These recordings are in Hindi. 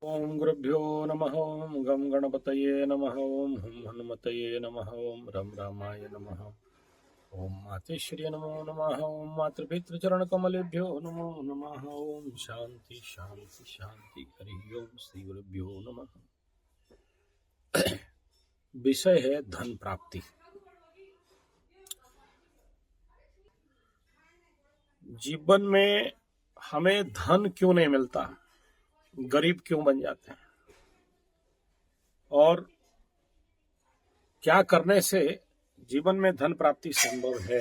ओम गुरुभ्यो नमः। ओम गम गणपतये नमः। ओम हुम हनुमतये नमः। ओम रम रामाय नमः। ओम मातेश्वर्य नमो नमः। ओम मातृपितृचरण कमलेभ्यो नमो नमः। ओम शांति शांति शांति। हरि ओम श्री गुरुभ्यो नमः। विषय है धन प्राप्ति। जीवन में हमें धन क्यों नहीं मिलता, गरीब क्यों बन जाते हैं, और क्या करने से जीवन में धन प्राप्ति संभव है,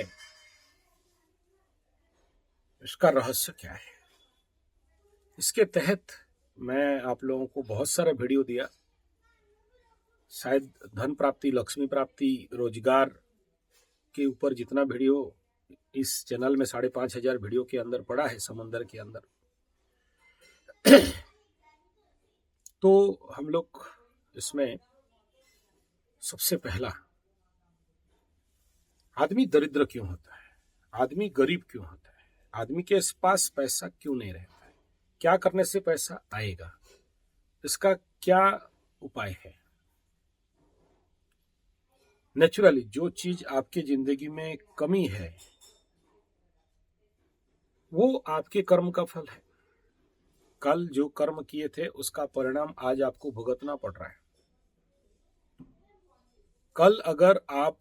इसका रहस्य क्या है। इसके तहत मैं आप लोगों को बहुत सारा वीडियो दिया। शायद धन प्राप्ति, लक्ष्मी प्राप्ति, रोजगार के ऊपर जितना वीडियो इस चैनल में 5,500 वीडियो के अंदर पड़ा है, समंदर के अंदर, तो हम लोग इसमें सबसे पहला, आदमी दरिद्र क्यों होता है, आदमी गरीब क्यों होता है, आदमी के पास पैसा क्यों नहीं रहता है, क्या करने से पैसा आएगा, इसका क्या उपाय है। नेचुरली जो चीज आपकी जिंदगी में कमी है वो आपके कर्म का फल है। कल जो कर्म किए थे उसका परिणाम आज आपको भुगतना पड़ रहा है। कल अगर आप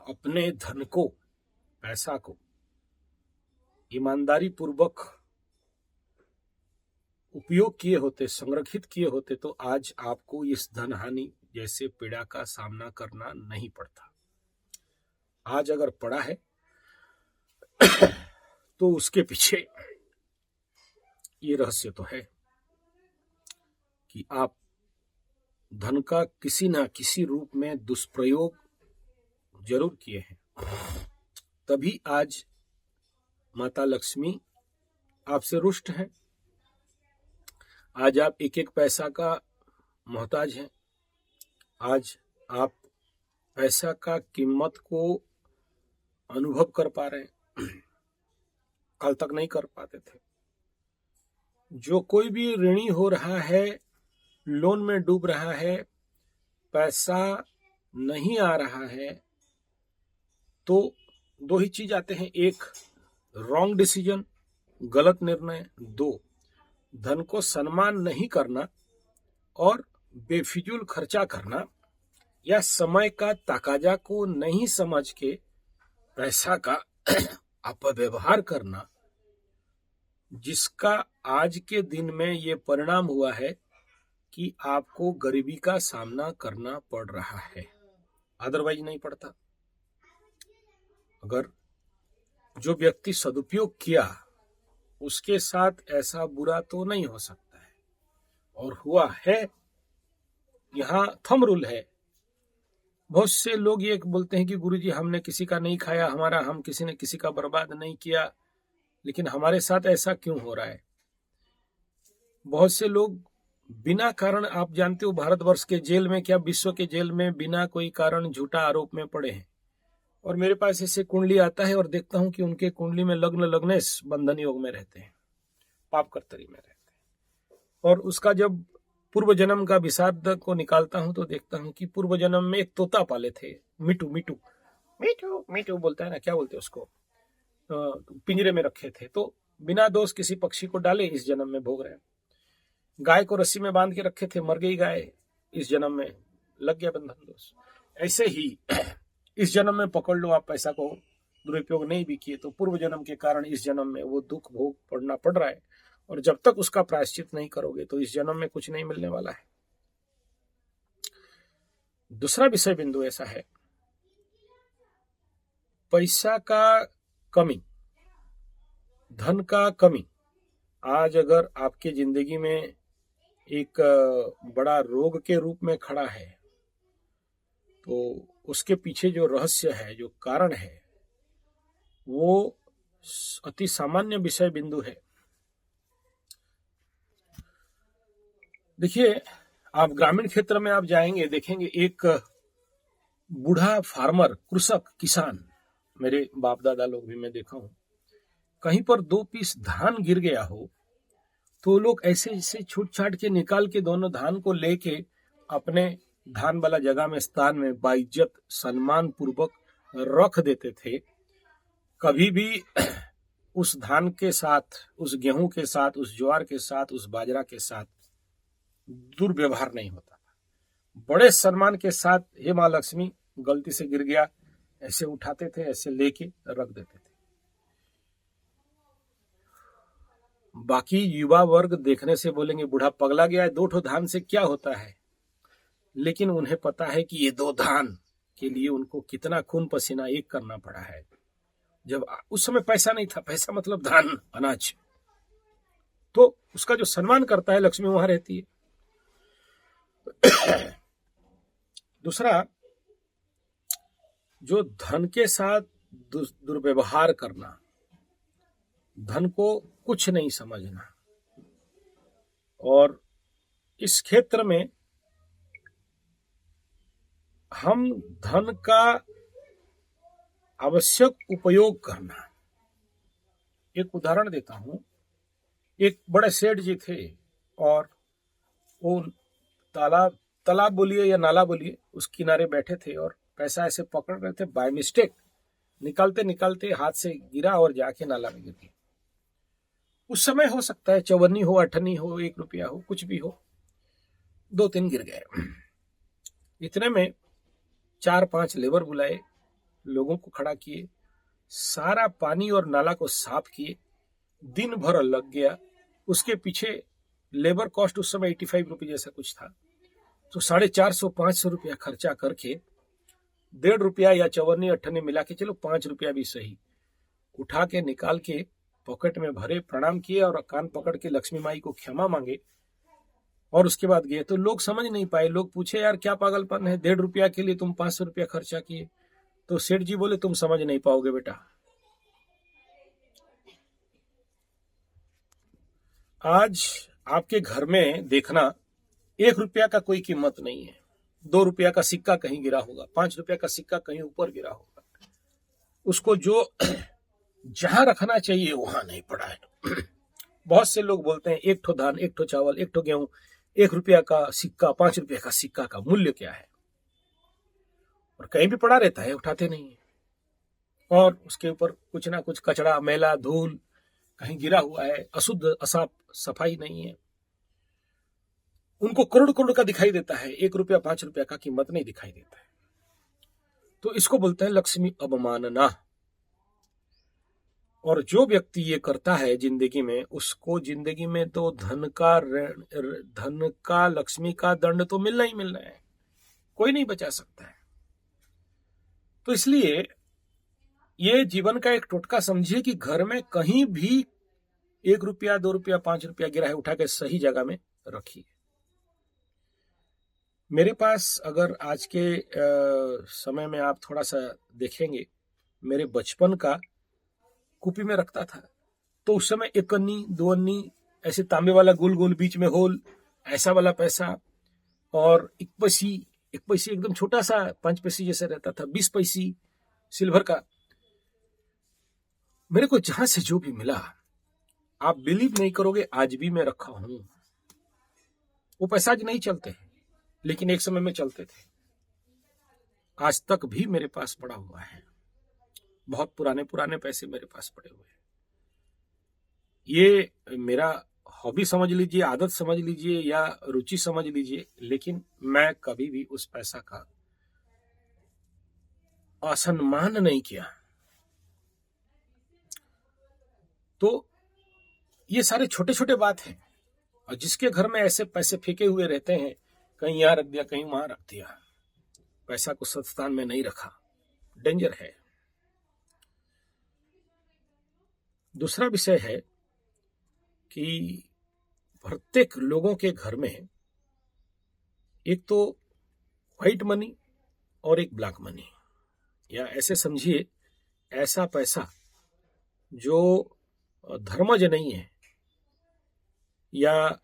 अपने धन को, पैसा को ईमानदारी पूर्वक उपयोग किए होते, संरक्षित किए होते, तो आज आपको इस धन हानि जैसे पीड़ा का सामना करना नहीं पड़ता। आज अगर पड़ा है तो उसके पीछे ये रहस्य तो है कि आप धन का किसी ना किसी रूप में दुष्प्रयोग जरूर किए हैं, तभी आज माता लक्ष्मी आपसे रुष्ट है। आज आप एक एक पैसा का मोहताज हैं। आज आप पैसा का कीमत को अनुभव कर पा रहे हैं, कल तक नहीं कर पाते थे। जो कोई भी ऋणी हो रहा है, लोन में डूब रहा है, पैसा नहीं आ रहा है, तो दो ही चीज आते हैं। एक, रॉन्ग डिसीजन, गलत निर्णय। दो, धन को सम्मान नहीं करना और बेफिजूल खर्चा करना, या समय का तकाजा को नहीं समझ के पैसा का अपव्यवहार करना, जिसका आज के दिन में ये परिणाम हुआ है कि आपको गरीबी का सामना करना पड़ रहा है, अदरवाइज नहीं पड़ता। अगर जो व्यक्ति सदुपयोग किया उसके साथ ऐसा बुरा तो नहीं हो सकता है, और हुआ है। यहाँ थंब रूल है। बहुत से लोग ये बोलते हैं कि गुरुजी हमने किसी का नहीं खाया, हम किसी ने किसी का बर्बाद नहीं किया, लेकिन हमारे साथ ऐसा क्यों हो रहा है। बहुत से लोग बिना कारण, आप जानते हो भारतवर्ष के जेल में, क्या विश्व के जेल में, बिना कोई कारण झूठा आरोप में पड़े हैं। और मेरे पास ऐसे कुंडली आता है और देखता हूं कि उनके कुंडली में लग्न लग्नेश बंधन योग में रहते हैं, पाप कर्तरी में रहते हैं। और उसका जब पूर्व जन्म का विषाद को निकालता हूं तो देखता हूं कि पूर्व जन्म में एक तोता पाले थे, मिटू मिटू मिटू मिटू बोलता है ना, क्या बोलते हैं उसको, पिंजरे में रखे थे, तो बिना दोष किसी पक्षी को डाले इस जन्म में भोग रहे हैं। गाय को रस्सी में बांध के रखे थे, मर गई गाय, इस जन्म में लग गया बंधन दोष। ऐसे ही इस जन्म में पकड़ लो, आप पैसा को दुरुपयोग नहीं भी किए तो पूर्व जन्म के कारण इस जन्म में वो दुख भोग पड़ना पड़ रहा है, और जब तक उसका प्रायश्चित नहीं करोगे तो इस जन्म में कुछ नहीं मिलने वाला है। दूसरा विषय बिंदु ऐसा है, पैसा का कमी, धन का कमी आज अगर आपके जिंदगी में एक बड़ा रोग के रूप में खड़ा है, तो उसके पीछे जो रहस्य है, जो कारण है, वो अति सामान्य विषय बिंदु है। देखिए, आप ग्रामीण क्षेत्र में आप जाएंगे, देखेंगे एक बूढ़ा फार्मर, कृषक, किसान, मेरे बाप दादा लोग भी मैं देखा हूं, कहीं पर 2 पीस धान गिर गया हो तो लोग ऐसे ऐसे छूट छाट के निकाल के दोनों धान को लेके अपने धान वाला जगह में स्थान में बाइज्जत सम्मान पूर्वक रख देते थे। कभी भी उस धान के साथ, उस गेहूं के साथ, उस ज्वार के साथ, उस बाजरा के साथ दुर्व्यवहार नहीं होता था। बड़े सम्मान के साथ हे मां लक्ष्मी गलती से गिर गया, ऐसे उठाते थे, ऐसे लेके रख देते थे। बाकी युवा वर्ग देखने से बोलेंगे बूढ़ा पगला गया है, 2 ठो धान से क्या होता है। लेकिन उन्हें पता है कि ये 2 धान के लिए उनको कितना खून पसीना एक करना पड़ा है। जब उस समय पैसा नहीं था, पैसा मतलब धान, अनाज, तो उसका जो सम्मान करता है लक्ष्मी वहां रहती है। दूसरा, जो धन के साथ दुर्व्यवहार करना, धन को कुछ नहीं समझना, और इस क्षेत्र में हम धन का आवश्यक उपयोग करना। एक उदाहरण देता हूं। एक बड़े सेठ जी थे और वो तालाब बोलिए या नाला बोलिए, उस किनारे बैठे थे और पैसा ऐसे पकड़ रहे थे। बाय मिस्टेक निकालते निकालते हाथ से गिरा और जाके नाला में गिर गया। उस समय हो सकता है चवन्नी हो, अठन्नी हो, 1 रुपया हो, कुछ भी हो, 2-3 गिर गए। इतने में 4-5 लेबर बुलाए, लोगों को खड़ा किए, सारा पानी और नाला को साफ किए। दिन भर लग गया। उसके पीछे लेबर कॉस्ट उस समय 85 रुपये जैसा कुछ था। तो 450-500 रुपया खर्चा करके 1.5 रुपया या चवन्नी अठन्नी मिला के, चलो 5 रुपया भी सही, उठा के निकाल के पॉकेट में भरे, प्रणाम किए और कान पकड़ के लक्ष्मी माई को क्षमा मांगे और उसके बाद गए। तो लोग समझ नहीं पाए। लोग पूछे यार क्या पागलपन है, 1.5 रुपया के लिए तुम 500 रुपया खर्चा किए। तो सेठ जी बोले तुम समझ नहीं पाओगे बेटा। आज आपके घर में देखना 1 रुपया का कोई कीमत नहीं है। 2 रुपया का सिक्का कहीं गिरा होगा, 5 रुपया का सिक्का कहीं ऊपर गिरा होगा। उसको जो जहां रखना चाहिए वहां नहीं पड़ा है। बहुत से लोग बोलते हैं 1 ठो धान, 1 ठो चावल, 1 ठो गेहूं, 1 रुपया का सिक्का, 5 रुपया का सिक्का का मूल्य क्या है। और कहीं भी पड़ा रहता है, उठाते नहीं है। और उसके ऊपर कुछ ना कुछ कचरा, मैला, धूल कहीं गिरा हुआ है, अशुद्ध, असाफ, सफाई नहीं है। उनको करोड़ करोड़ का दिखाई देता है, 1 रुपया 5 रुपया का कीमत नहीं दिखाई देता है। तो इसको बोलते हैं लक्ष्मी अवमानना। और जो व्यक्ति ये करता है जिंदगी में, उसको जिंदगी में तो धन का, लक्ष्मी का दंड तो मिलना ही मिलना है, कोई नहीं बचा सकता है। तो इसलिए ये जीवन का एक टोटका समझिए कि घर में कहीं भी 1 रुपया, 2 रुपया, 5 रुपया गिरा है, उठा के सही जगह में रखिए। मेरे पास अगर आज के समय में आप थोड़ा सा देखेंगे, मेरे बचपन का कुपी में रखता था। तो उस समय 1 अन्नी, 2 अन्नी, ऐसे तांबे वाला गोल गोल बीच में होल, ऐसा वाला पैसा, और 1 पैसी एकदम छोटा सा 5 पैसे जैसे रहता था, 20 पैसी सिल्वर का। मेरे को जहां से जो भी मिला, आप बिलीव नहीं करोगे, आज भी मैं रखा हूं। वो पैसा आज नहीं चलते हैं, लेकिन एक समय में चलते थे। आज तक भी मेरे पास पड़ा हुआ है। बहुत पुराने पुराने पैसे मेरे पास पड़े हुए हैं। ये मेरा हॉबी समझ लीजिए, आदत समझ लीजिए या रुचि समझ लीजिए, लेकिन मैं कभी भी उस पैसा का असम्मान नहीं किया। तो ये सारे छोटे छोटे बात हैं। और जिसके घर में ऐसे पैसे फेंके हुए रहते हैं, कहीं यहां रख दिया, कहीं वहां रख दिया, पैसा को सत्स्थान में नहीं रखा, डेंजर है। दूसरा विषय है कि प्रत्येक लोगों के घर में एक तो व्हाइट मनी और एक ब्लैक मनी, या ऐसे समझिए ऐसा पैसा जो धर्मज नहीं है, या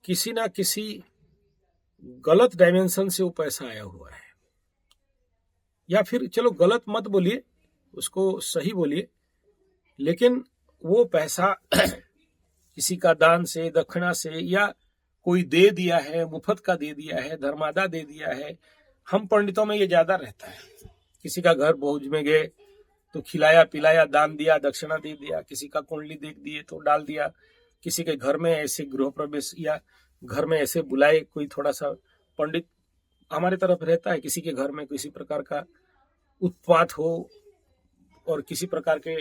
किसी ना किसी गलत डायमेंशन से वो पैसा आया हुआ है। या फिर चलो गलत मत बोलिए, उसको सही बोलिए, लेकिन वो पैसा किसी का दान से, दक्षिणा से, या कोई दे दिया है, मुफ्त का दे दिया है, धर्मादा दे दिया है। हम पंडितों में ये ज्यादा रहता है। किसी का घर भोज में गए तो खिलाया पिलाया, दान दिया, दक्षिणा दे दिया, किसी का कुंडली देख दिए तो डाल दिया, किसी के घर में ऐसे गृह प्रवेश या घर में ऐसे बुलाए कोई थोड़ा सा पंडित हमारे तरफ रहता है। किसी के घर में किसी प्रकार का उत्पात हो और किसी प्रकार के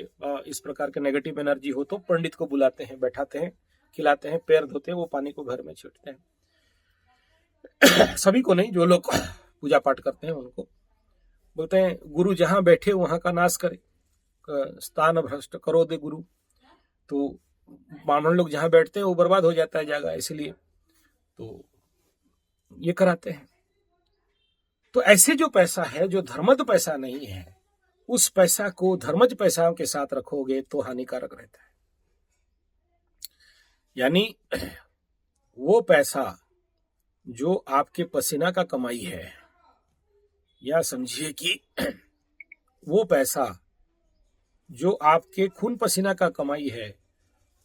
इस प्रकार के नेगेटिव एनर्जी हो तो पंडित को बुलाते हैं, बैठाते हैं, खिलाते हैं, पैर धोते हैं, वो पानी को घर में छींटते हैं। सभी को नहीं, जो लोग पूजा पाठ करते हैं उनको बोलते हैं गुरु जहां बैठे वहां का नाश करे, स्थान भ्रष्ट करो दे गुरु। तो ब्राह्मण लोग जहां बैठते हैं वो बर्बाद हो जाता है जगह, इसलिए तो ये कराते हैं। तो ऐसे जो पैसा है जो धर्मज पैसा नहीं है, उस पैसा को धर्मज पैसाओं के साथ रखोगे तो हानिकारक रहता है। यानी वो पैसा जो आपके पसीना का कमाई है, या समझिए कि वो पैसा जो आपके खून पसीना का कमाई है,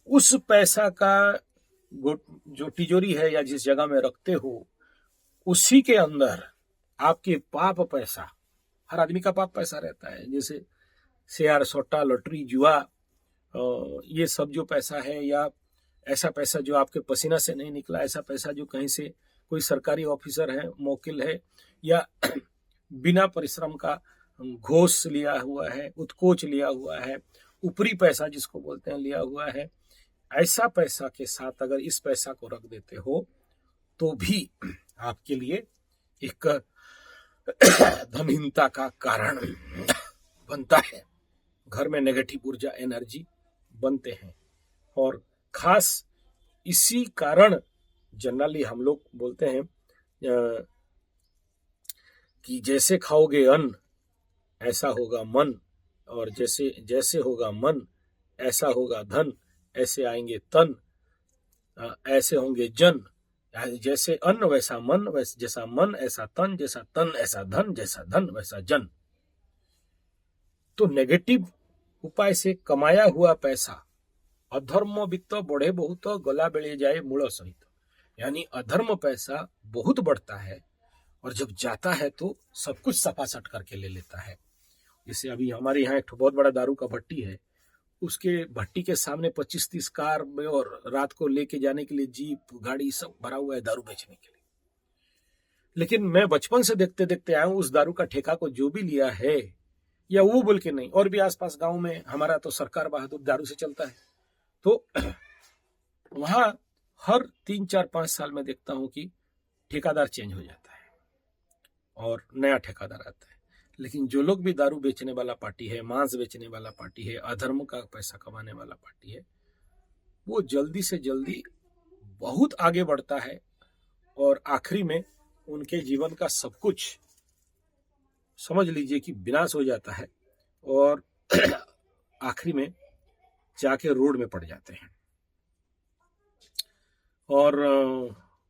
उस पैसा का जो तिजोरी है या जिस जगह में रखते हो, उसी के अंदर आपके पाप पैसा, हर आदमी का पाप पैसा रहता है, जैसे शेयर, सोटा, लॉटरी, जुआ, ये सब जो पैसा है, या ऐसा पैसा जो आपके पसीना से नहीं निकला, ऐसा पैसा जो कहीं से कोई सरकारी ऑफिसर है, मौकिल है, या बिना परिश्रम का घोष लिया हुआ है, उत्कोच लिया हुआ है, ऊपरी पैसा जिसको बोलते हैं लिया हुआ है, ऐसा पैसा के साथ अगर इस पैसा को रख देते हो तो भी आपके लिए एक धनहीनता का कारण बनता है। घर में नेगेटिव ऊर्जा, एनर्जी बनते हैं। और खास इसी कारण जनरली हम लोग बोलते हैं कि जैसे खाओगे अन्न ऐसा होगा मन, और जैसे जैसे होगा मन ऐसा होगा धन, ऐसे आएंगे तन, ऐसे होंगे जन। जैसे अन्न वैसा मन, जैसा मन ऐसा तन, जैसा तन ऐसा धन, जैसा धन वैसा जन। तो नेगेटिव उपाय से कमाया हुआ पैसा अधर्म वित्त बढ़े बहुत गला बेड़े जाए मूल सहित, यानी अधर्म पैसा बहुत बढ़ता है और जब जाता है तो सब कुछ सपासट करके ले लेता है। जैसे अभी हमारे यहाँ एक बहुत बड़ा दारू का भट्टी है, उसके भट्टी के सामने 25-30 कार में और रात को लेके जाने के लिए जीप गाड़ी सब भरा हुआ है दारू बेचने के लिए। लेकिन मैं बचपन से देखते देखते आया हूँ, उस दारू का ठेका को जो भी लिया है, या वो बोल के नहीं, और भी आसपास गांव में हमारा तो सरकार बहादुर दारू से चलता है, तो वहां हर 3-4-5 साल में देखता हूं कि ठेकादार चेंज हो जाता है और नया ठेकादार आता है। लेकिन जो लोग भी दारू बेचने वाला पार्टी है, मांस बेचने वाला पार्टी है, अधर्म का पैसा कमाने वाला पार्टी है, वो जल्दी से जल्दी बहुत आगे बढ़ता है और आखिरी में उनके जीवन का सब कुछ समझ लीजिए कि विनाश हो जाता है और आखिरी में जाके रोड में पड़ जाते हैं और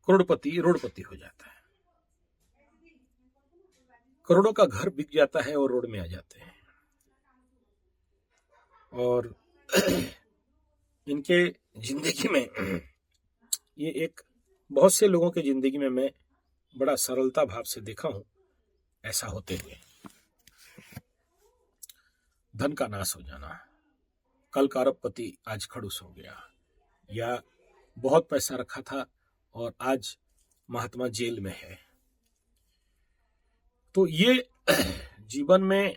करोड़पति रोडपति हो जाता है। करोड़ों का घर बिक जाता है और रोड में आ जाते हैं। और इनके जिंदगी में ये एक बहुत से लोगों के जिंदगी में मैं बड़ा सरलता भाव से देखा हूं ऐसा होते हुए। धन का नाश हो जाना, कल का अरबपति आज खड़ूस हो गया, या बहुत पैसा रखा था और आज महात्मा जेल में है। तो ये जीवन में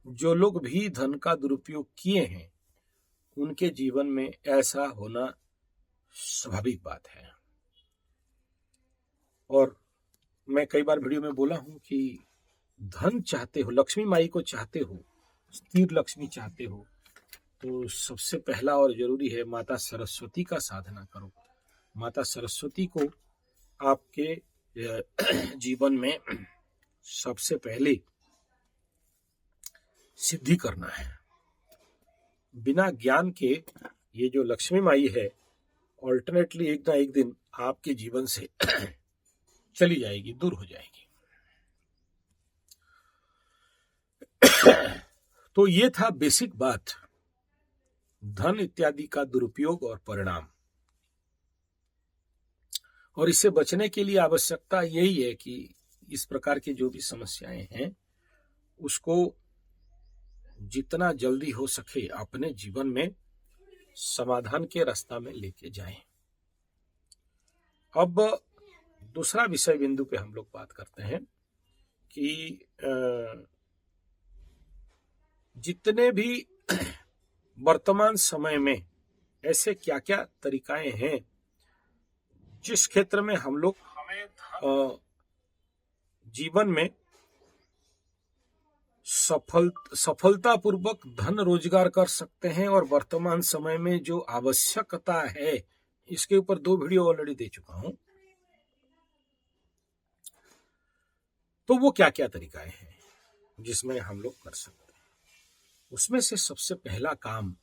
जो लोग भी धन का दुरुपयोग किए हैं उनके जीवन में ऐसा होना स्वाभाविक बात है। और मैं कई बार वीडियो में बोला हूं कि धन चाहते हो, लक्ष्मी माई को चाहते हो, स्थिर लक्ष्मी चाहते हो, तो सबसे पहला और जरूरी है माता सरस्वती का साधना करो। माता सरस्वती को आपके जीवन में सबसे पहले सिद्धि करना है। बिना ज्ञान के ये जो लक्ष्मी माई है ऑल्टरनेटली एक ना एक दिन आपके जीवन से चली जाएगी, दूर हो जाएगी। तो ये था बेसिक बात, धन इत्यादि का दुरुपयोग और परिणाम। और इससे बचने के लिए आवश्यकता यही है कि इस प्रकार की जो भी समस्याएं हैं उसको जितना जल्दी हो सके अपने जीवन में समाधान के रास्ता में लेके जाएं। अब दूसरा विषय बिंदु पे हम लोग बात करते हैं कि जितने भी वर्तमान समय में ऐसे क्या क्या तरीकाएं हैं जिस क्षेत्र में हम लोग जीवन में सफलतापूर्वक धन रोजगार कर सकते हैं और वर्तमान समय में जो आवश्यकता है, इसके ऊपर 2 वीडियो ऑलरेडी दे चुका हूं। तो वो क्या क्या तरीकाएं हैं जिसमें हम लोग कर सकते हैं। उसमें से सबसे पहला काम,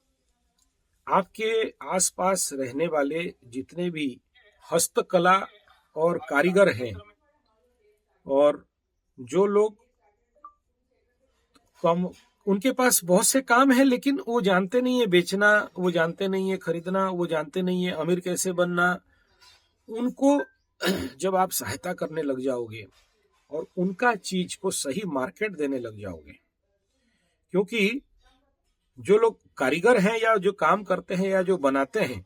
आपके आसपास रहने वाले जितने भी हस्तकला और कारीगर हैं और जो लोग उनके पास बहुत से काम है लेकिन वो जानते नहीं है बेचना, वो जानते नहीं है खरीदना, वो जानते नहीं है अमीर कैसे बनना, उनको जब आप सहायता करने लग जाओगे और उनका चीज को सही मार्केट देने लग जाओगे, क्योंकि जो लोग कारीगर हैं या जो काम करते हैं या जो बनाते हैं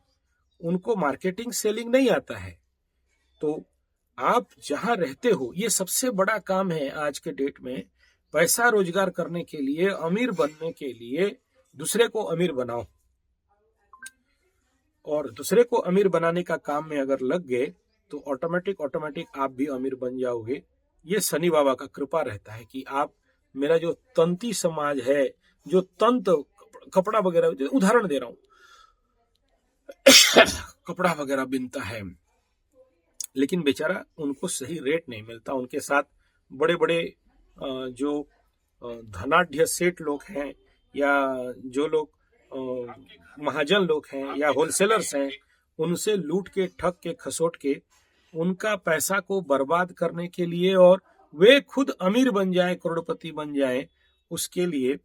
उनको मार्केटिंग सेलिंग नहीं आता है, तो आप जहां रहते हो, ये सबसे बड़ा काम है आज के डेट में। पैसा रोजगार करने के लिए, अमीर बनने के लिए दूसरे को अमीर बनाओ, और दूसरे को अमीर बनाने का काम में अगर लग गए तो ऑटोमेटिक आप भी अमीर बन जाओगे। ये शनि बाबा का कृपा रहता है कि आप, मेरा जो तंती समाज है, जो तंत कपड़ा वगैरह, उदाहरण दे रहा हूं, कपड़ा वगैरह बिनता है लेकिन बेचारा उनको सही रेट नहीं मिलता, उनके साथ बड़े बड़े जो धनाढ्य सेठ लोग हैं या जो लोग महाजन लोग हैं या होलसेलर्स हैं, उनसे लूट के, ठग के, खसोट के उनका पैसा को बर्बाद करने के लिए और वे खुद अमीर बन जाए, करोड़पति बन जाए, उसके लिए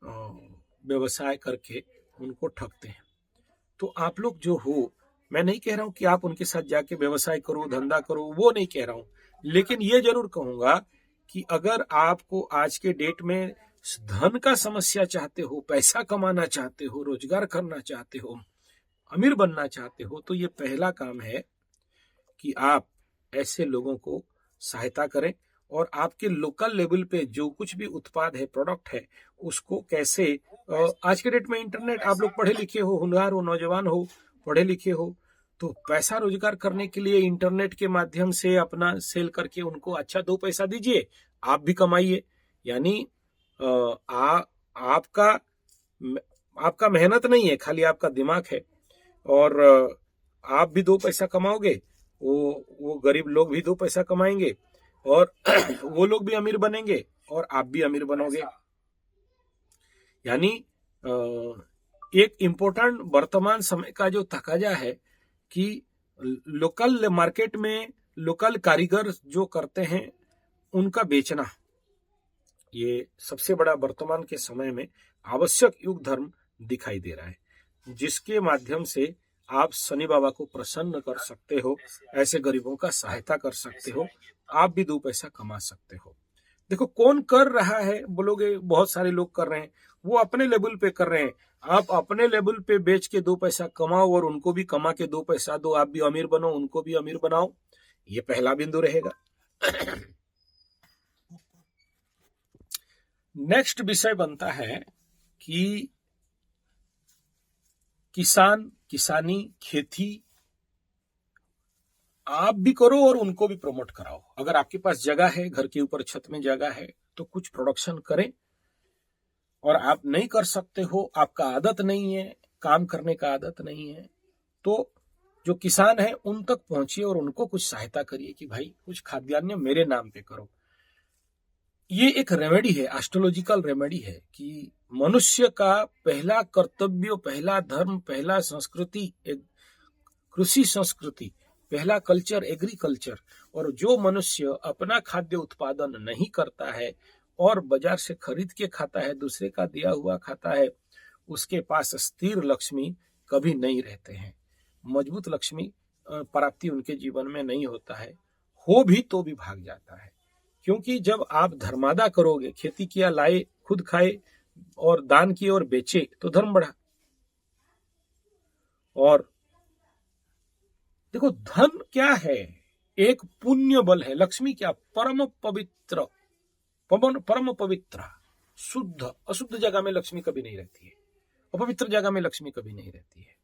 व्यवसाय करके उनको ठगते हैं। तो आप लोग जो हो, मैं नहीं कह रहा हूं कि आप उनके साथ जाके व्यवसाय करो, धंधा करो, वो नहीं कह रहा हूं, लेकिन ये जरूर कहूंगा कि अगर आपको आज के डेट में धन का समस्या चाहते हो, पैसा कमाना चाहते हो, रोजगार करना चाहते हो, अमीर बनना चाहते हो, तो ये पहला काम है कि आप ऐसे लोगों को सहायता करें और आपके लोकल लेवल पे जो कुछ भी उत्पाद है, प्रोडक्ट है, उसको कैसे, आज के डेट में इंटरनेट, आप लोग पढ़े लिखे हो, होनहार हो, नौजवान हो, पढ़े लिखे हो, तो पैसा रोजगार करने के लिए इंटरनेट के माध्यम से अपना सेल करके उनको अच्छा 2 पैसा दीजिए, आप भी कमाइए। यानी आपका मेहनत नहीं है, खाली आपका दिमाग है, और आप भी 2 पैसा कमाओगे, वो गरीब लोग भी 2 पैसा कमाएंगे और वो लोग भी अमीर बनेंगे और आप भी अमीर बनोगे। यानी एक इम्पोर्टेंट वर्तमान समय का जो तकाजा है कि लोकल मार्केट में लोकल कारीगर जो करते हैं उनका बेचना, ये सबसे बड़ा वर्तमान के समय में आवश्यक युग धर्म दिखाई दे रहा है, जिसके माध्यम से आप शनि बाबा को प्रसन्न कर सकते हो, ऐसे गरीबों का सहायता कर सकते हो, आप भी 2 पैसा कमा सकते हो। देखो कौन कर रहा है बोलोगे, बहुत सारे लोग कर रहे हैं, वो अपने लेवल पे कर रहे हैं। आप अपने लेवल पे बेच के 2 पैसा कमाओ और उनको भी कमा के 2 पैसा दो, आप भी अमीर बनो, उनको भी अमीर बनाओ। ये पहला बिंदु रहेगा। नेक्स्ट विषय बनता है कि किसान, किसानी, खेती आप भी करो और उनको भी प्रमोट कराओ। अगर आपके पास जगह है, घर के ऊपर छत में जगह है, तो कुछ प्रोडक्शन करें। और आप नहीं कर सकते हो, आपका आदत नहीं है, काम करने का आदत नहीं है, तो जो किसान है उन तक पहुंचिए और उनको कुछ सहायता करिए कि भाई कुछ खाद्यान्न मेरे नाम पे करो। ये एक रेमेडी है, एस्ट्रोलॉजिकल रेमेडी है कि मनुष्य का पहला कर्तव्य, पहला धर्म, पहला संस्कृति कृषि संस्कृति, पहला कल्चर एग्रीकल्चर। और जो मनुष्य अपना खाद्य उत्पादन नहीं करता है और बाजार से खरीद के खाता है, दूसरे का दिया हुआ खाता है, उसके पास स्थिर लक्ष्मी कभी नहीं रहते हैं। मजबूत लक्ष्मी प्राप्ति उनके जीवन में नहीं होता है, हो भी तो भी भाग जाता है। क्योंकि जब आप धर्मादा करोगे, खेती किया लाए खुद खाए और दान किए और बेचे, तो धर्म बढ़ा। और देखो धन क्या है, एक पुण्य बल है। लक्ष्मी क्या, परम पवित्र, परम पवित्र, शुद्ध। अशुद्ध जगह में लक्ष्मी कभी नहीं रहती है, अपवित्र जगह में लक्ष्मी कभी नहीं रहती है।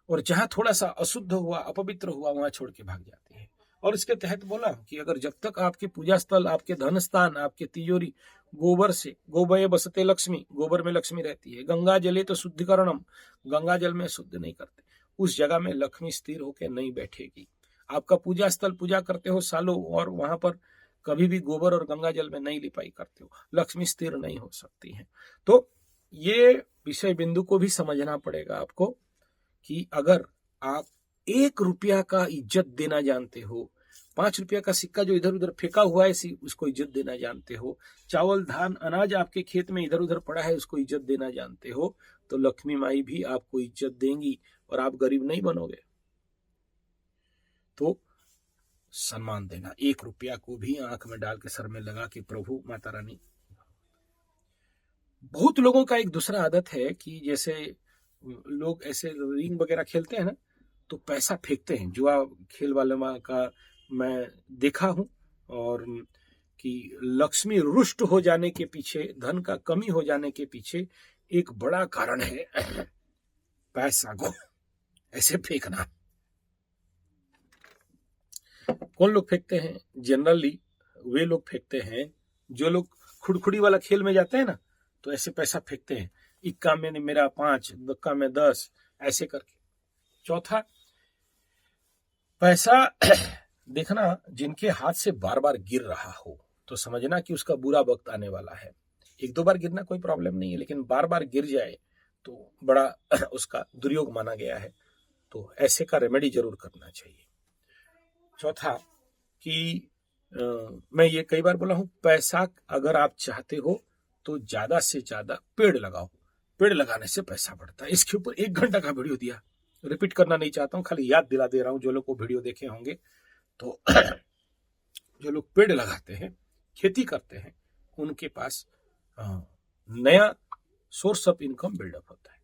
और जहां थोड़ा सा अशुद्ध हुआ, अपवित्र हुआ, वहां छोड़ के भाग जाती है। और इसके तहत बोला कि अगर जब तक आपके पूजा स्थल, आपके धन स्थान, आपके तिजोरी गोबर से, गोबये बसते लक्ष्मी, गोबर में लक्ष्मी रहती है। गंगा जले तो शुद्धिकरणम, गंगा जल में शुद्ध नहीं करते, उस जगह में लक्ष्मी स्थिर होकर नहीं बैठेगी। आपका पूजा स्थल पूजा करते हो सालों और वहां पर कभी भी गोबर और गंगा जल में नहीं लिपाई करते हो, लक्ष्मी स्थिर नहीं हो सकती है। तो ये विषय बिंदु को भी समझना पड़ेगा आपको कि अगर आप 1 रुपया का इज्जत देना जानते हो, 5 रुपया का सिक्का जो इधर उधर फेंका हुआ है उसको इज्जत देना जानते हो, चावल धान अनाज आपके खेत में इधर उधर पड़ा है उसको इज्जत देना जानते हो, तो लक्ष्मी माई भी आपको इज्जत देंगी और आप गरीब नहीं बनोगे। तो सम्मान देना, 1 रुपया को भी आंख में डाल के सर में लगा के प्रभु माता रानी। बहुत लोगों का एक दूसरा आदत है कि जैसे लोग ऐसे रिंग वगैरह खेलते हैं ना, तो पैसा फेंकते हैं। जुआ खेल वाले का मैं देखा हूं, और कि लक्ष्मी रुष्ट हो जाने के पीछे, धन का कमी हो जाने के पीछे एक बड़ा कारण है पैसा को ऐसे फेंकना। कौन लोग फेंकते हैं? जनरली वे लोग फेंकते हैं जो लोग खुड़खुड़ी वाला खेल में जाते हैं ना, तो ऐसे पैसा फेंकते हैं, इक्का में मेरा 5, दुक्का में 10, ऐसे करके। चौथा, पैसा देखना जिनके हाथ से बार बार गिर रहा हो तो समझना कि उसका बुरा वक्त आने वाला है। 1-2 बार गिरना कोई प्रॉब्लम नहीं है, लेकिन बार बार गिर जाए तो बड़ा उसका दुर्योग माना गया है, तो ऐसे का रेमेडी जरूर करना चाहिए। चौथा कि मैं ये कई बार बोला हूं, पैसा अगर आप चाहते हो तो ज्यादा से ज्यादा पेड़ लगाओ, पेड़ लगाने से पैसा बढ़ता है। इसके ऊपर 1 घंटा का वीडियो दिया, रिपीट करना नहीं चाहता हूं, खाली याद दिला दे रहा हूं जो लोग को वीडियो देखे होंगे। तो जो लोग पेड़ लगाते हैं, खेती करते हैं, उनके पास नया सोर्स ऑफ इनकम बिल्डअप होता है।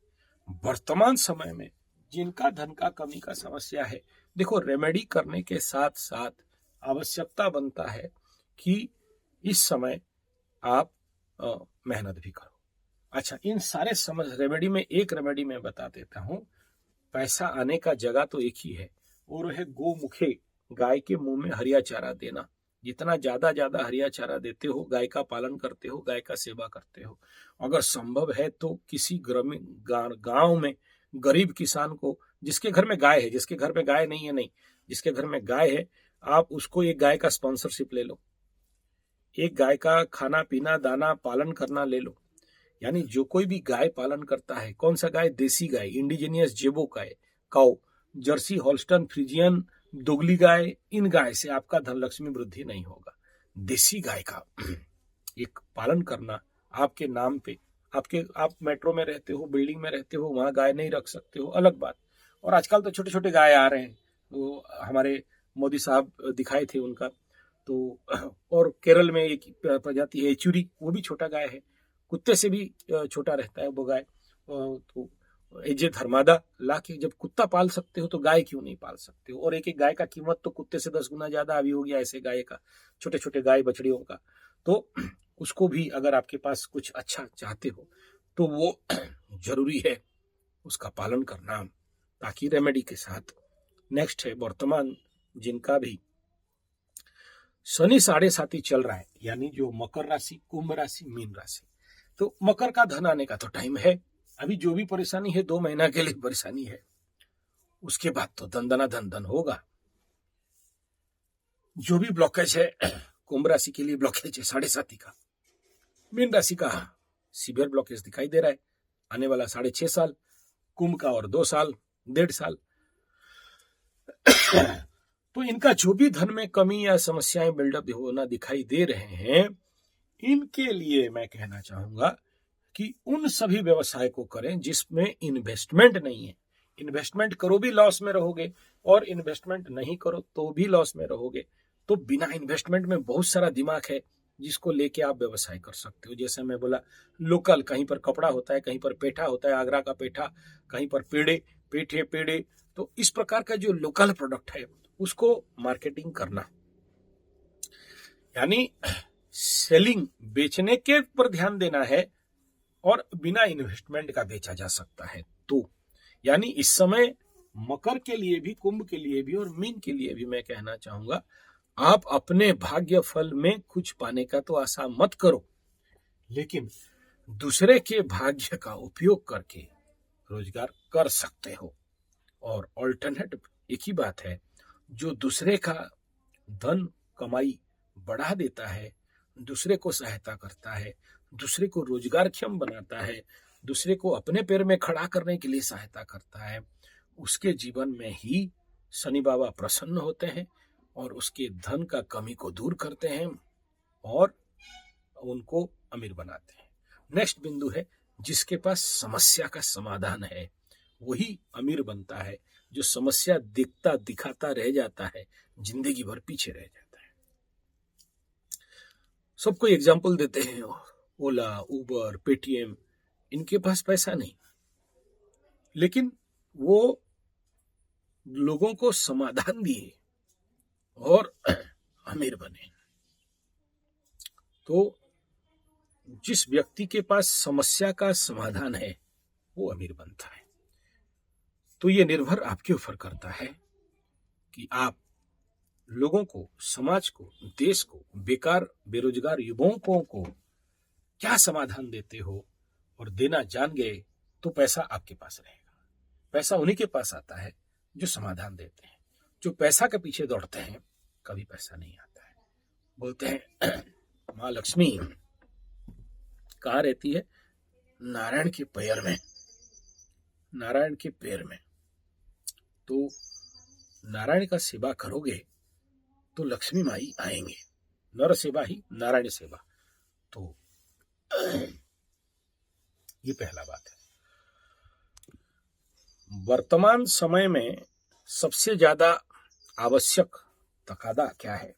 वर्तमान समय में जिनका धन का कमी का समस्या है, देखो रेमेडी करने के साथ साथ आवश्यकता बनता है कि इस समय आप मेहनत भी करो। अच्छा, इन सारे रेमेडी में एक रेमेडी मैं बता देता हूं। पैसा आने का जगह तो एक ही है, और है गोमुखे, गाय के मुंह में हरिया चारा देना। जितना ज्यादा हरिया चारा देते हो, गाय का पालन करते हो, गाय का सेवा करते हो, अगर संभव है तो किसी ग्रामीण गांव में गरीब किसान को, जिसके घर में गाय है, जिसके घर में गाय नहीं है नहीं, जिसके घर में गाय है, आप उसको एक गाय का स्पॉन्सरशिप ले लो, एक गाय का खाना पीना दाना पालन करना ले लो। यानी जो कोई भी गाय पालन करता है, कौन सा गाय? देसी गाय, इंडिजीनियस जेबो गाय, काउ, जर्सी, हॉल्स्टन, फ्रीजियन, दोगली गाय, इन गाय से आपका धन लक्ष्मी वृद्धि नहीं होगा। देसी गाय का एक पालन करना आपके नाम पे, आप मेट्रो में रहते हो, बिल्डिंग में रहते हो, वहां गाय नहीं रख सकते हो, अलग बात। और आजकल तो छोटे छोटे गाय आ रहे हैं, वो हमारे मोदी साहब दिखाए थे उनका। तो और केरल में एक प्रजाति है चूरी, वो भी छोटा गाय है, कुत्ते से भी छोटा रहता है वो गाय। तो एजे धर्मादा ला के जब कुत्ता पाल सकते हो तो गाय क्यों नहीं पाल सकते हो? और एक एक गाय का कीमत तो कुत्ते से 10 गुना ज्यादा अभी हो गया ऐसे गाय का, छोटे छोटे गाय बछड़ियों का। तो उसको भी अगर आपके पास कुछ अच्छा चाहते हो तो वो जरूरी है उसका पालन करना, ताकि रेमेडी के साथ। नेक्स्ट है वर्तमान जिनका भी शनि 7.5 चल रहा है, यानी जो मकर राशि, कुंभ राशि, मीन राशि। तो मकर का धन आने का तो टाइम है, अभी जो भी परेशानी है 2 महीना के लिए परेशानी है, उसके बाद तो धन होगा। जो भी ब्लॉकेज है कुंभ राशि के लिए ब्लॉकेज है 7.5 का, मीन राशि का सीवियर ब्लॉकेज दिखाई दे रहा है, आने वाला 6.5 साल, कुंभ का और 2 साल, 1.5 साल। तो इनका जो भी धन में कमी या समस्याएं बिल्डअप होना दिखाई दे रहे हैं, इनके लिए मैं कहना चाहूंगा कि उन सभी व्यवसाय को करें जिसमें इन्वेस्टमेंट नहीं है। इन्वेस्टमेंट करो भी लॉस में रहोगे, और इन्वेस्टमेंट नहीं करो तो भी लॉस में रहोगे। तो बिना इन्वेस्टमेंट में बहुत सारा दिमाग है जिसको लेके आप व्यवसाय कर सकते हो। जैसे मैं बोला, लोकल, कहीं पर कपड़ा होता है, कहीं पर पेठा होता है, आगरा का पेठा, कहीं पर पेड़े। तो इस प्रकार का जो लोकल प्रोडक्ट है उसको मार्केटिंग करना, यानी सेलिंग, बेचने के पर ध्यान देना है, और बिना इन्वेस्टमेंट का बेचा जा सकता है। तो यानी इस समय मकर के लिए भी, कुंभ के लिए भी और मीन के लिए भी मैं कहना चाहूंगा, आप अपने भाग्य फल में कुछ पाने का तो आशा मत करो, लेकिन दूसरे के भाग्य का उपयोग करके रोजगार कर सकते हो। और ऑल्टरनेटिव एक ही बात है, जो दूसरे का धन कमाई बढ़ा देता है, दूसरे को सहायता करता है, दूसरे को रोजगारक्षम बनाता है, दूसरे को अपने पैर में खड़ा करने के लिए सहायता करता है, उसके जीवन में ही शनि बाबा प्रसन्न होते हैं और उसके धन का कमी को दूर करते हैं और उनको अमीर बनाते हैं। नेक्स्ट बिंदु है, जिसके पास समस्या का समाधान है वही अमीर बनता है। जो समस्या दिखता दिखाता रह जाता है, जिंदगी भर पीछे रह जाता है। सबको एग्जाम्पल देते हैं, ओला, उबर, पेटीएम, इनके पास पैसा नहीं, लेकिन वो लोगों को समाधान दिए और अमीर बने। तो जिस व्यक्ति के पास समस्या का समाधान है वो अमीर बनता है। तो ये निर्भर आपके ऊपर करता है कि आप लोगों को, समाज को, देश को, बेकार बेरोजगार युवाओं को क्या समाधान देते हो। और देना जान गए तो पैसा आपके पास रहेगा। पैसा उन्हीं के पास आता है जो समाधान देते हैं। जो पैसा के पीछे दौड़ते हैं कभी पैसा नहीं आता है। बोलते हैं माँ लक्ष्मी कहाँ रहती है? नारायण के पैर में, नारायण के पैर में। तो नारायण का सेवा करोगे तो लक्ष्मी माई आएंगे। नर सेवा ही नारायण सेवा। तो ये पहला बात है। वर्तमान समय में सबसे ज्यादा आवश्यक तकादा क्या है,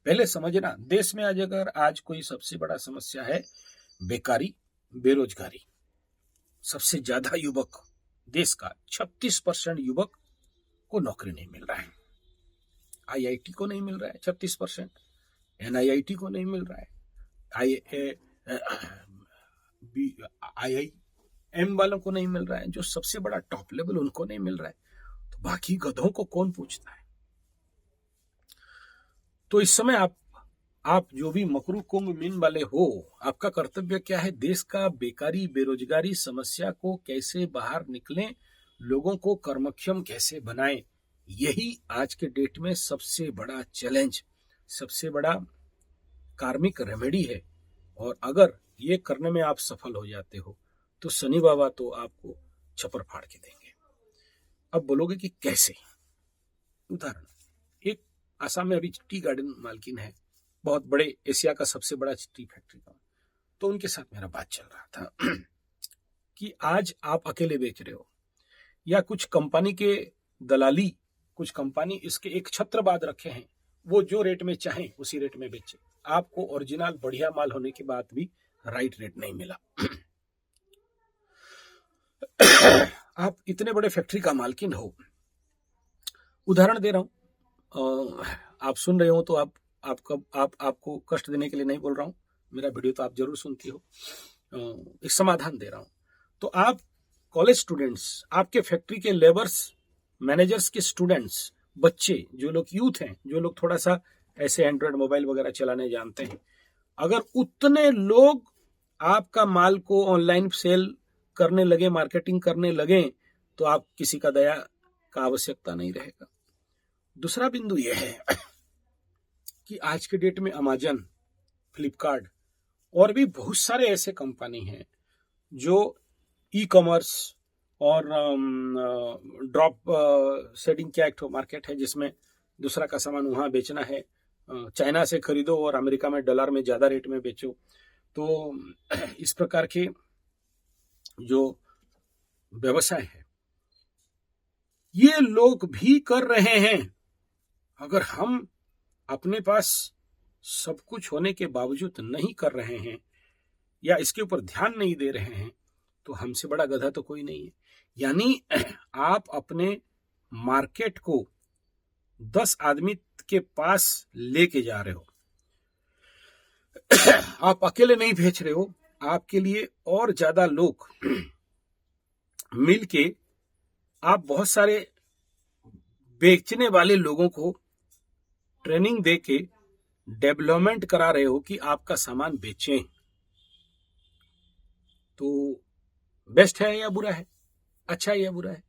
पहले समझना। देश में आज कोई सबसे बड़ा समस्या है बेकारी, बेरोजगारी। सबसे ज्यादा युवक, देश का 36% युवक को नौकरी नहीं मिल रहा है। आईआईटी को नहीं मिल रहा है 36%, एनआईआईटी को नहीं मिल रहा है, आईआईएम वालों को नहीं मिल रहा है, जो सबसे बड़ा टॉप लेवल उनको नहीं मिल रहा है। तो बाकी गधों को कौन पूछता है? तो इस समय आप जो भी मकरू कुंभ मीन वाले हो, आपका कर्तव्य क्या है? देश का बेकारी बेरोजगारी समस्या को कैसे बाहर निकलें, लोगों को कर्मक्षम कैसे बनाएं, यही आज के डेट में सबसे बड़ा चैलेंज, सबसे बड़ा कार्मिक रेमेडी है। और अगर ये करने में आप सफल हो जाते हो तो शनि बाबा तो आपको छप्पर फाड़ के देंगे। अब बोलोगे कि कैसे? उदाहरण, एक आसाम में अभी टी गार्डन मालकिन है, बहुत बड़े, एशिया का सबसे बड़ा टी फैक्ट्री का। तो उनके साथ मेरा बात चल रहा था कि आज आप अकेले बेच रहे हो या कुछ कंपनी के दलाली, कुछ कंपनी इसके एक छत्र बाद रखे हैं, वो जो रेट में चाहें उसी रेट में बेचे। आपको ओरिजिनल बढ़िया माल होने के बाद भी राइट रेट नहीं मिला। आप इतने बड़े फैक्ट्री का मालकिन हो, उदाहरण दे रहा हूं, आप सुन रहे हो तो आपको कष्ट देने के लिए नहीं बोल रहा हूं, मेरा वीडियो तो आप जरूर सुनती हो। एक समाधान दे रहा हूं। तो आप कॉलेज स्टूडेंट्स, आपके फैक्ट्री के लेबर्स, मैनेजर्स के स्टूडेंट्स, बच्चे, जो लोग यूथ हैं, जो लोग थोड़ा सा ऐसे एंड्रॉयड मोबाइल वगैरह चलाने जानते हैं, अगर उतने लोग आपका माल को ऑनलाइन सेल करने लगे, मार्केटिंग करने लगे, तो आप किसी का दया का आवश्यकता नहीं रहेगा। दूसरा बिंदु यह है कि आज के डेट में अमेजन, फ्लिपकार्ट और भी बहुत सारे ऐसे कंपनी हैं जो ई कॉमर्स और ड्रॉप सेटिंग क्या एक मार्केट है जिसमें दूसरा का सामान वहां बेचना है, चाइना से खरीदो और अमेरिका में डॉलर में ज्यादा रेट में बेचो। तो इस प्रकार के जो व्यवसाय है ये लोग भी कर रहे हैं। अगर हम अपने पास सब कुछ होने के बावजूद नहीं कर रहे हैं या इसके ऊपर ध्यान नहीं दे रहे हैं तो हमसे बड़ा गधा तो कोई नहीं है। यानी आप अपने मार्केट को 10 आदमी के पास लेके जा रहे हो। आप अकेले नहीं बेच रहे हो, आपके लिए और ज्यादा लोग मिलके आप बहुत सारे बेचने वाले लोगों को ट्रेनिंग देके डेवलपमेंट करा रहे हो कि आपका सामान बेचें। तो बेस्ट है या बुरा है, अच्छा है या बुरा है?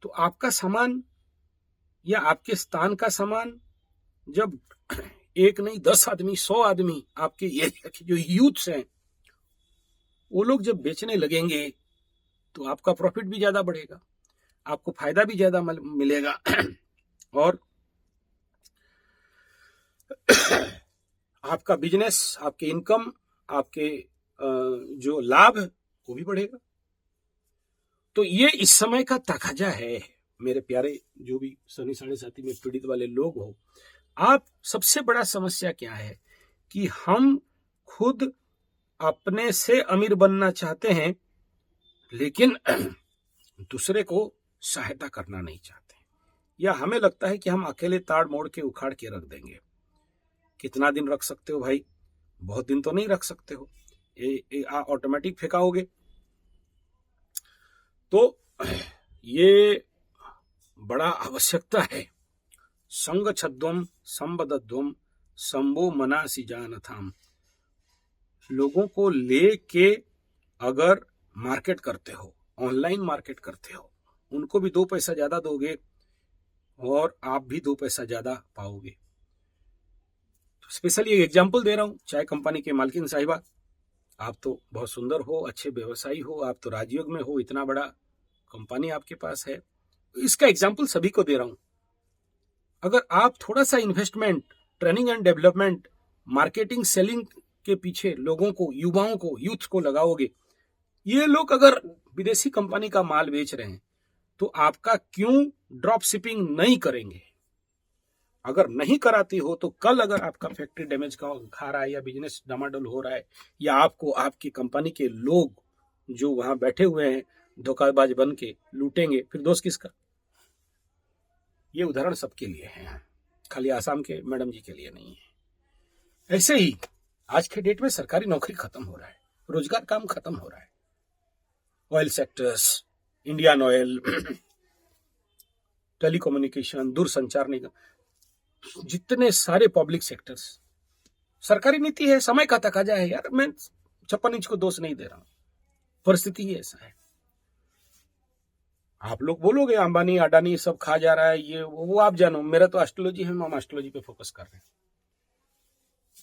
तो आपका सामान या आपके स्थान का सामान जब एक नहीं 10 आदमी 100 आदमी आपके एरिया के जो यूथ्स हैं वो लोग जब बेचने लगेंगे तो आपका प्रॉफिट भी ज्यादा बढ़ेगा, आपको फायदा भी ज्यादा मिलेगा और आपका बिजनेस, आपके इनकम, आपके जो लाभ वो भी बढ़ेगा। तो ये इस समय का तकाजा है मेरे प्यारे जो भी सनी साढ़े साथी में पीड़ित वाले लोग हो। आप सबसे बड़ा समस्या क्या है कि हम खुद अपने से अमीर बनना चाहते हैं लेकिन दूसरे को सहायता करना नहीं चाहते, या हमें लगता है कि हम अकेले ताड़ मोड़ के उखाड़ के रख देंगे। कितना दिन रख सकते हो भाई? बहुत दिन तो नहीं रख सकते हो, ऑटोमेटिक फेंकाओगे। तो ये बड़ा आवश्यकता है। संग छद्वम संबद्धम संभो मनासी जानथाम। लोगों को लेके अगर मार्केट करते हो, ऑनलाइन मार्केट करते हो, उनको भी 2 पैसा ज्यादा दोगे और आप भी 2 पैसा ज्यादा पाओगे। तो स्पेशली एक एग्जांपल दे रहा हूं, चाय कंपनी के मालकिन साहिबा, आप तो बहुत सुंदर हो, अच्छे व्यवसायी हो, आप तो राजयोग में हो, इतना बड़ा कंपनी आपके पास है। इसका एग्जांपल सभी को दे रहा हूं। अगर आप थोड़ा सा investment, training and development, marketing, selling के पीछे लोगों को, युवाओं को, यूथ को लगाओगे, ये लोग अगर विदेशी कंपनी का माल बेच रहे हैं तो आपका क्यों ड्रॉप शिपिंग नहीं करेंगे? अगर नहीं कराती हो तो कल अगर आपका फैक्ट्री डैमेज खा रहा है या बिजनेस डामाडोल हो रहा है या आपको आपकी कंपनी के लोग जो वहां बैठे हुए हैं धोखाबाज बन के लूटेंगे, फिर दोष किसका? ये उदाहरण सबके लिए है, खाली आसाम के मैडम जी के लिए नहीं है। ऐसे ही आज के डेट में सरकारी नौकरी खत्म हो रहा है, रोजगार काम खत्म हो रहा है। Oil sectors, Indian oil, telecommunication, दूरसंचार निगम, जितने सारे पब्लिक सेक्टर्स, सरकारी नीति है, समय का तकाजा है यार। मैं 56 इंच को दोष नहीं दे रहा हूं, परिस्थिति ही ऐसा है। आप लोग बोलोगे अंबानी अडानी सब खा जा रहा है, ये वो आप जानो, मेरा तो एस्ट्रोलॉजी है, हम एस्ट्रोलॉजी पे फोकस कर रहे हैं।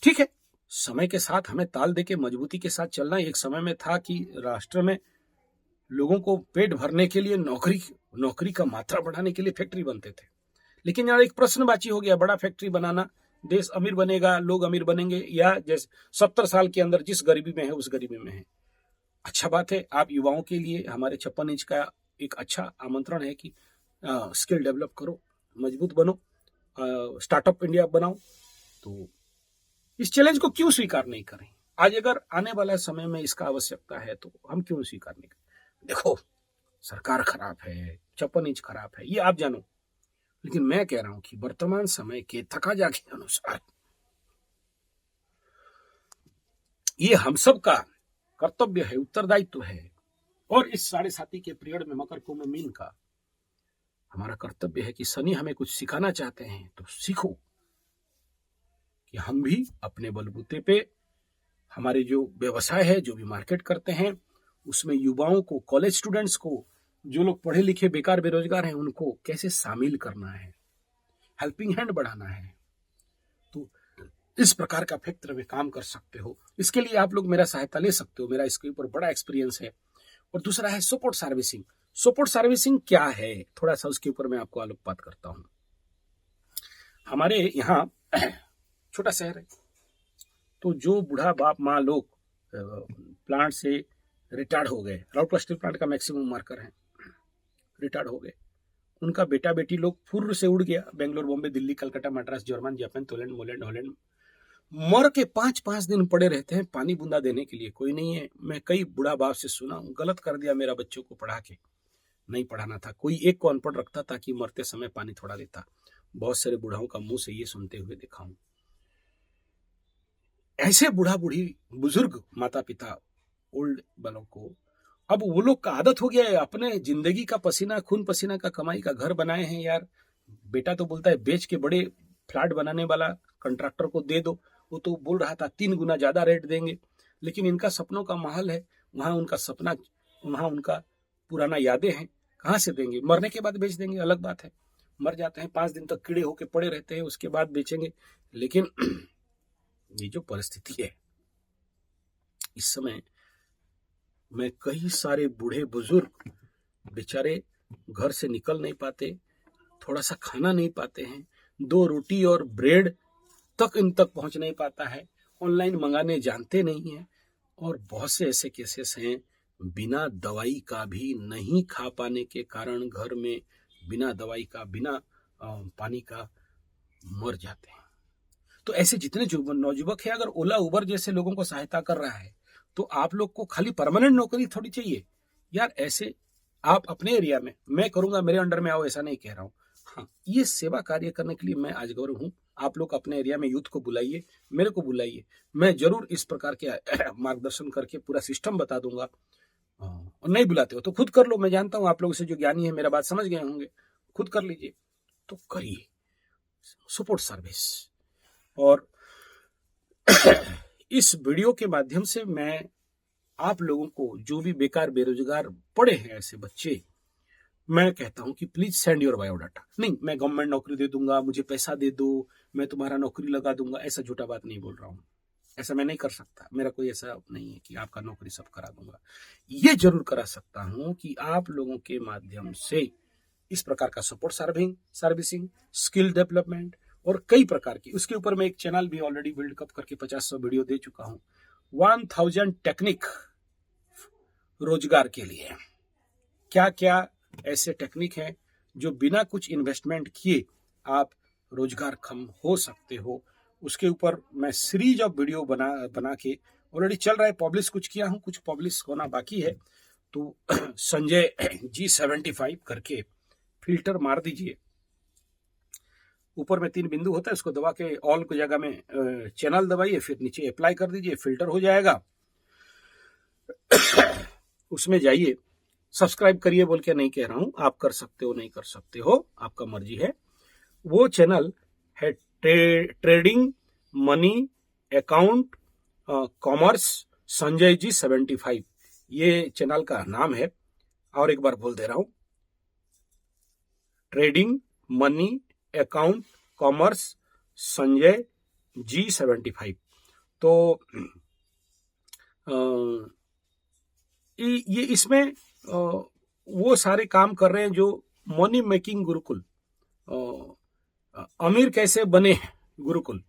ठीक है, समय के साथ हमें ताल देके मजबूती के साथ चलना। एक समय में था कि राष्ट्र में लोगों को पेट भरने के लिए नौकरी का मात्रा बढ़ाने के लिए फैक्ट्री बनते थे, लेकिन यार एक प्रश्नवाची हो गया, बड़ा फैक्ट्री बनाना, देश अमीर बनेगा, लोग अमीर बनेंगे, या जैसे 70 साल के अंदर जिस गरीबी में है उस गरीबी में है। अच्छा बात है, आप युवाओं के लिए हमारे 56 इंच का एक अच्छा आमंत्रण है कि स्किल डेवलप करो, मजबूत बनो, स्टार्टअप इंडिया बनाओ। तो इस चैलेंज को क्यों स्वीकार नहीं करें? आज अगर आने वाला समय में इसका आवश्यकता है तो हम क्यों स्वीकार नहीं करें? देखो, सरकार खराब है, 56 इंच खराब है, ये आप जानो, लेकिन मैं कह रहा हूं कि वर्तमान समय के तकाजा के अनुसार ये हम सब का कर्तव्य है, उत्तरदायित्व है। और इस 7.5 के पीरियड में, मकर कुंभ मीन का हमारा कर्तव्य है कि शनि हमें कुछ सिखाना चाहते हैं तो सीखो कि हम भी अपने बलबूते पे हमारे जो व्यवसाय है, जो भी मार्केट करते हैं, उसमें युवाओं को, कॉलेज स्टूडेंट्स को, जो लोग पढ़े लिखे बेकार बेरोजगार हैं, उनको कैसे शामिल करना है, हेल्पिंग हैंड बढ़ाना है। तो इस प्रकार का फैक्टर में काम कर सकते हो। इसके लिए आप लोग मेरा सहायता ले सकते हो, मेरा इसके ऊपर बड़ा एक्सपीरियंस है। और दूसरा है सपोर्ट सर्विसिंग। सपोर्ट सर्विसिंग क्या है, थोड़ा सा उसके ऊपर मैं आपको आलोकपात करता हूं। हमारे यहाँ छोटा शहर है, तो जो बूढ़ा बाप माँ लोग प्लांट से रिटायर्ड हो गए, राउरकेला स्टील प्लांट का मैक्सिमम मार्कर है, रिटायर्ड हो गए, उनका बेटा बेटी लोग फुर्र से उड़ गया, Bangalore, Bombay, Delhi, Calcutta, Madras, German, Japan, Poland, मोलैंड, हॉलैंड। मर के 5-5 दिन पड़े रहते हैं, पानी बूंदा देने के लिए कोई नहीं है। मैं कई बूढ़ा बाप से सुना हूं, गलत कर दिया मेरा बच्चों को पढ़ा के, नहीं पढ़ाना था, कोई एक को अनपढ़ रखता ताकि मरते समय पानी थोड़ा देता। बहुत सारे बूढ़ाओं का मुंह से ये सुनते हुए देखा हूं। ऐसे बूढ़ा बूढ़ी बुजुर्ग माता पिता ओल्ड वालों को अब वो लोग का आदत हो गया है, अपने जिंदगी का पसीना खून पसीना का कमाई का घर बनाए हैं यार। बेटा तो बोलता है बेच के बड़े फ्लैट बनाने वाला कॉन्ट्रैक्टर को दे दो, वो तो बोल रहा था 3 गुना ज्यादा रेट देंगे, लेकिन इनका सपनों का महल है, वहां उनका सपना, वहां उनका पुराना यादें हैं, कहां से देंगे? मरने के बाद बेच देंगे, अलग बात है। मर जाते हैं, 5 दिन तक कीड़े होके पड़े रहते हैं, उसके बाद बेचेंगे। लेकिन ये जो परिस्थिति है इस समय में, कई सारे बूढ़े बुजुर्ग बेचारे घर से निकल नहीं पाते, थोड़ा सा खाना नहीं पाते हैं, 2 रोटी और ब्रेड तक इन तक पहुंच नहीं पाता है, ऑनलाइन मंगाने जानते नहीं हैं, और बहुत से ऐसे केसेस हैं बिना दवाई का भी नहीं खा पाने के कारण घर में बिना दवाई का, बिना पानी का मर जाते हैं। तो ऐसे जितने नौजुवक है, अगर ओला उबर जैसे लोगों को सहायता कर रहा है तो आप लोग को खाली परमानेंट नौकरी थोड़ी चाहिए यार। ऐसे आप अपने एरिया में, मैं करूंगा मेरे अंडर में आओ ऐसा नहीं कह रहा हूं, हाँ ये सेवा कार्य करने के लिए मैं आज गौरव हूं। आप लोग अपने एरिया में यूथ को बुलाइए, मेरे को बुलाइए, मैं जरूर इस प्रकार के मार्गदर्शन करके पूरा सिस्टम बता दूंगा। और नहीं बुलाते हो तो खुद कर लो, मैं जानता हूं आप लोग से जो ज्ञानी है मेरा बात समझ गए होंगे, खुद कर लीजिए। तो करिए सपोर्ट सर्विस। और इस वीडियो के माध्यम से मैं आप लोगों को, जो भी बेकार बेरोजगार पड़े हैं ऐसे बच्चे, मैं कहता हूं कि प्लीज सेंड योर बायोडाटा। नहीं मैं गवर्नमेंट नौकरी दे दूंगा, मुझे पैसा दे दो, मैं तुम्हारा नौकरी लगा दूंगा, ऐसा झूठा बात नहीं बोल रहा हूं, ऐसा मैं नहीं कर सकता, मेरा कोई ऐसा नहीं है कि आपका नौकरी सब करा दूंगा। ये जरूर करा सकता हूं कि आप लोगों के माध्यम से इस प्रकार का सपोर्ट सर्विसिंग, स्किल डेवलपमेंट और कई प्रकार की, उसके ऊपर मैं एक चैनल भी ऑलरेडी बिल्ड अप करके 50-100 वीडियो दे चुका हूं। 1000 टेक्निक रोजगार के लिए, क्या क्या ऐसे टेक्निक हैं जो बिना कुछ इन्वेस्टमेंट किए आप रोजगारक्षम हो सकते हो, उसके ऊपर मैं सीरीज ऑफ वीडियो बना के ऑलरेडी चल रहा है, पब्लिश कुछ किया हूं, कुछ पब्लिश होना बाकी है। तो संजय G75 करके फिल्टर मार दीजिए, ऊपर में 3 बिंदु होता है, उसको दबा के ऑल की जगह में चैनल दबाइए, फिर नीचे अप्लाई कर दीजिए, फिल्टर हो जाएगा। उसमें जाइए, सब्सक्राइब करिए बोल के नहीं कह रहा हूं, आप कर सकते हो नहीं कर सकते हो, आपका मर्जी है। वो चैनल है trading money account commerce Sanjay G75, ये चैनल का नाम है। और एक बार बोल दे रहा हूं, trading money account commerce Sanjay G75। तो ये इसमें वो सारे काम कर रहे हैं जो मनी मेकिंग गुरुकुल, अमीर कैसे बने गुरुकुल,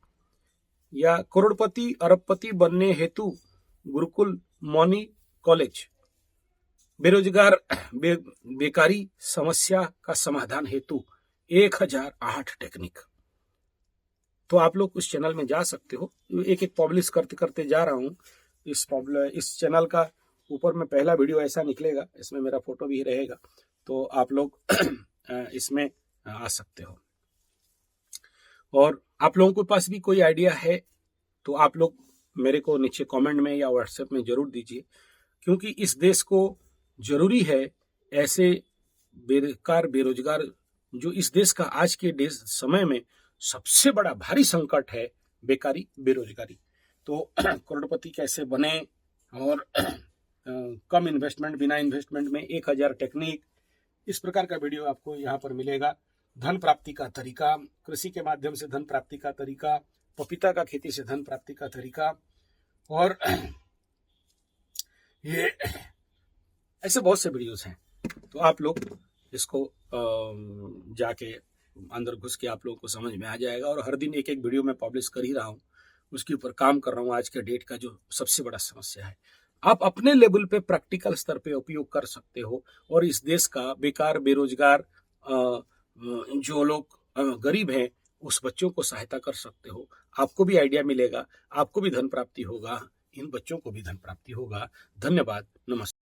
या करोड़पति अरबपति बनने हेतु गुरुकुल मनी कॉलेज, बेरोजगार बेकारी समस्या का समाधान हेतु 1008 टेक्निक। तो आप लोग उस चैनल में जा सकते हो, एक एक पब्लिश करते करते जा रहा हूं। इस चैनल का ऊपर में पहला वीडियो ऐसा निकलेगा, इसमें मेरा फोटो भी रहेगा, तो आप लोग इसमें आ सकते हो। और आप लोगों के पास भी कोई आइडिया है तो आप लोग मेरे को नीचे कमेंट में या व्हाट्सएप में जरूर दीजिए, क्योंकि इस देश को जरूरी है ऐसे बेकार बेरोजगार, जो इस देश का आज के समय में सबसे बड़ा भारी संकट है, बेकारी बेरोजगारी। तो करोड़पति कैसे बने, और कम इन्वेस्टमेंट, बिना इन्वेस्टमेंट में 1000 टेक्निक, इस प्रकार का वीडियो आपको यहाँ पर मिलेगा। धन प्राप्ति का तरीका, कृषि के माध्यम से धन प्राप्ति का तरीका, पपीता का खेती से धन प्राप्ति का तरीका, और ये ऐसे बहुत से वीडियोस हैं। तो आप लोग इसको जाके अंदर घुस के आप लोगों को समझ में आ जाएगा। और हर दिन एक एक वीडियो मैं पब्लिश कर ही रहा हूँ, उसके ऊपर काम कर रहा हूँ। आज के डेट का जो सबसे बड़ा समस्या है, आप अपने लेवल पे प्रैक्टिकल स्तर पे उपयोग कर सकते हो और इस देश का बेकार बेरोजगार जो लोग गरीब हैं उस बच्चों को सहायता कर सकते हो। आपको भी आइडिया मिलेगा, आपको भी धन प्राप्ति होगा, इन बच्चों को भी धन प्राप्ति होगा। धन्यवाद, नमस्कार।